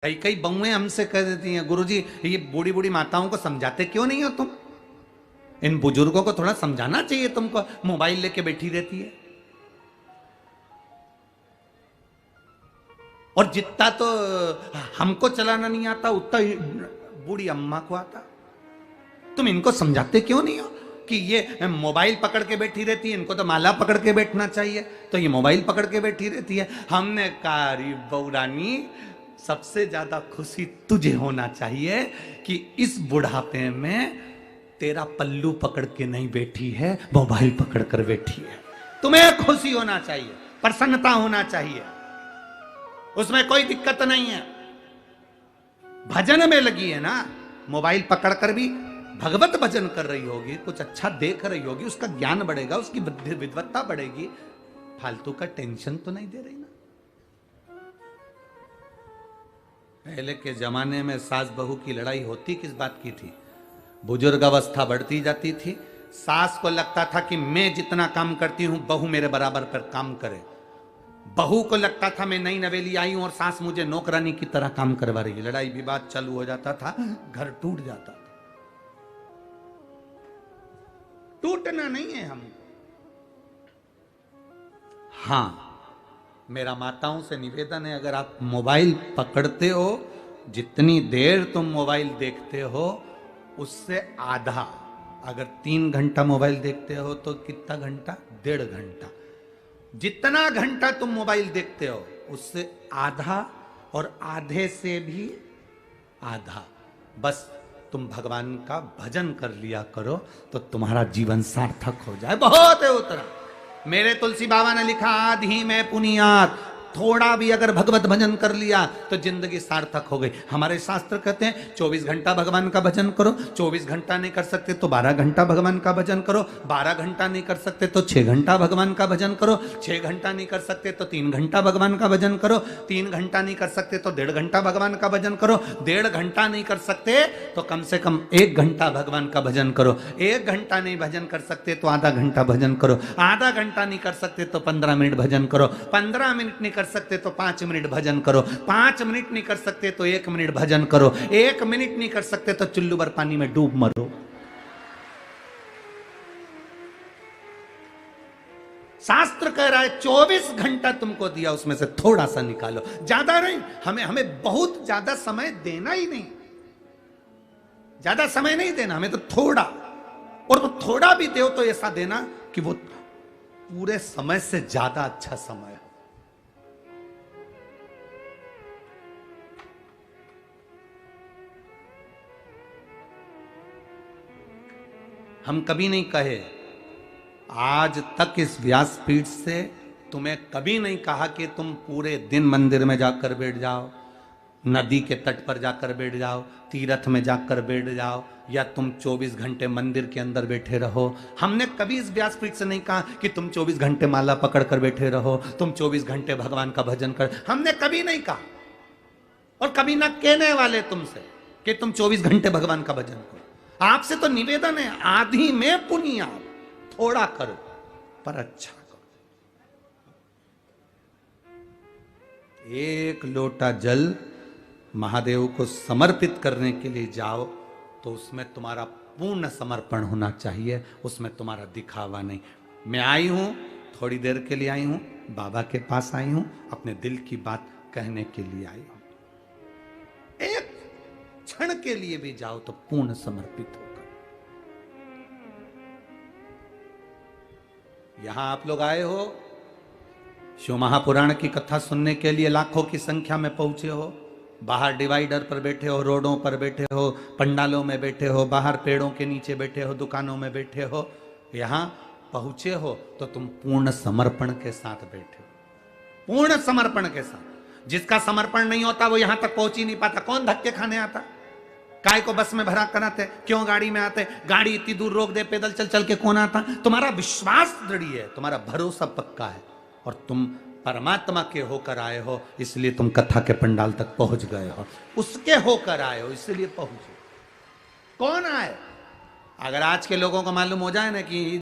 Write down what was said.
कई कई बहुएं हमसे कह देती हैं, गुरुजी ये बूढ़ी बूढ़ी माताओं को समझाते क्यों नहीं हो तुम? इन बुजुर्गों को थोड़ा समझाना चाहिए, तुमको मोबाइल लेके बैठी रहती है। और जितना तो हमको चलाना नहीं आता उतना ही बूढ़ी अम्मा को आता। तुम इनको समझाते क्यों नहीं हो कि ये मोबाइल पकड़ के बैठी रहती है, इनको तो माला पकड़ के बैठना चाहिए, तो ये मोबाइल पकड़ के बैठी रहती है। हमने कहा बहू रानी, सबसे ज्यादा खुशी तुझे होना चाहिए कि इस बुढ़ापे में तेरा पल्लू पकड़ के नहीं बैठी है, मोबाइल पकड़ कर बैठी है। तुम्हें खुशी होना चाहिए, प्रसन्नता होना चाहिए, उसमें कोई दिक्कत नहीं है। भजन में लगी है ना, मोबाइल पकड़ कर भी भगवत भजन कर रही होगी, कुछ अच्छा देख रही होगी, उसका ज्ञान बढ़ेगा, उसकी विद्वत्ता बढ़ेगी। फालतू का टेंशन तो नहीं दे रही ना। पहले के जमाने में सास बहू की लड़ाई होती किस बात की थी? बुजुर्ग अवस्था बढ़ती जाती थी, सास को लगता था कि मैं जितना काम करती हूं बहू मेरे बराबर पर काम करे। बहू को लगता था मैं नई नवेली आई हूं और सास मुझे नौकरानी की तरह काम करवा रही है। लड़ाई विवाद चालू हो जाता था, घर टूट जाता था। टूटना नहीं है हमको। हां, मेरा माताओं से निवेदन है, अगर आप मोबाइल पकड़ते हो, जितनी देर तुम मोबाइल देखते हो उससे आधा, अगर 3 घंटा मोबाइल देखते हो तो कितना घंटा? 1.5 घंटा। जितना घंटा तुम मोबाइल देखते हो उससे आधा, और आधे से भी आधा बस तुम भगवान का भजन कर लिया करो तो तुम्हारा जीवन सार्थक हो जाए। बहुत है उतना। मेरे तुलसी बाबा ने लिखा, आधी में पुनियात, थोड़ा भी अगर भगवत भजन कर लिया तो जिंदगी सार्थक हो गई। हमारे शास्त्र कहते हैं 24 घंटा भगवान का भजन करो। 24 घंटा नहीं कर सकते तो 12 घंटा भगवान का भजन करो। 12 घंटा नहीं कर सकते तो 6 घंटा भगवान का भजन करो। 6 घंटा नहीं कर सकते तो 3 घंटा भगवान का भजन करो। 3 घंटा नहीं कर सकते तो 1.5 घंटा भगवान का भजन करो। 1.5 घंटा नहीं कर सकते तो कम से कम 1 घंटा भगवान का भजन करो। 1 घंटा नहीं भजन कर सकते तो आधा घंटा भजन करो। आधा घंटा नहीं कर सकते तो 15 मिनट भजन करो। 15 मिनट नहीं कर सकते तो 5 मिनट भजन करो। 5 मिनट नहीं कर सकते तो 1 मिनट भजन करो। 1 मिनट नहीं कर सकते तो चुल्लू भर पानी में डूब मरो। शास्त्र कह रहा है 24 घंटा तुमको दिया, उसमें से थोड़ा सा निकालो, ज्यादा नहीं। हमें बहुत ज्यादा समय देना ही नहीं, ज्यादा समय नहीं देना हमें, तो थोड़ा। और वो थोड़ा भी दो तो ऐसा देना कि वो पूरे समय से ज्यादा अच्छा समय है। हम कभी नहीं कहे, आज तक इस व्यासपीठ से तुम्हें कभी नहीं कहा कि तुम पूरे दिन मंदिर में जाकर बैठ जाओ, नदी के तट पर जाकर बैठ जाओ, तीर्थ में जाकर बैठ जाओ, या तुम 24 घंटे मंदिर के अंदर बैठे रहो। हमने कभी इस व्यासपीठ से नहीं कहा कि तुम 24 घंटे माला पकड़ कर बैठे रहो, तुम 24 घंटे भगवान का भजन कर। हमने कभी नहीं कहा, और कभी ना कहने वाले तुमसे कि तुम 24 घंटे भगवान का भजन करो। आपसे तो निवेदन है, आधी में पुण्य, थोड़ा करो पर अच्छा करो। 1 लोटा जल महादेव को समर्पित करने के लिए जाओ तो उसमें तुम्हारा पूर्ण समर्पण होना चाहिए, उसमें तुम्हारा दिखावा नहीं। मैं आई हूं, थोड़ी देर के लिए आई हूं, बाबा के पास आई हूं, अपने दिल की बात कहने के लिए आई हूं। एक क्षण के लिए भी जाओ तो पूर्ण समर्पित होकर। यहां आप लोग आए हो, शिव महापुराण की कथा सुनने के लिए लाखों की संख्या में पहुंचे हो। बाहर डिवाइडर पर बैठे हो, रोडों पर बैठे हो, पंडालों में बैठे हो, बाहर पेड़ों के नीचे बैठे हो, दुकानों में बैठे हो। यहां पहुंचे हो तो तुम पूर्ण समर्पण के साथ बैठे हो, पूर्ण समर्पण के साथ। जिसका समर्पण नहीं होता वो यहां तक पहुंच ही नहीं पाता। कौन धक्के खाने आता? काय को बस में भरा कराते, क्यों गाड़ी में आते? गाड़ी इतनी दूर रोक दे, पैदल चल चल के कौन आता? तुम्हारा विश्वास दृढ़ है, तुम्हारा भरोसा पक्का है, और तुम परमात्मा के होकर आए हो, इसलिए तुम कथा के पंडाल तक पहुंच गए हो। उसके होकर आए हो इसलिए पहुंचे। कौन आए? अगर आज के लोगों को मालूम हो जाए ना कि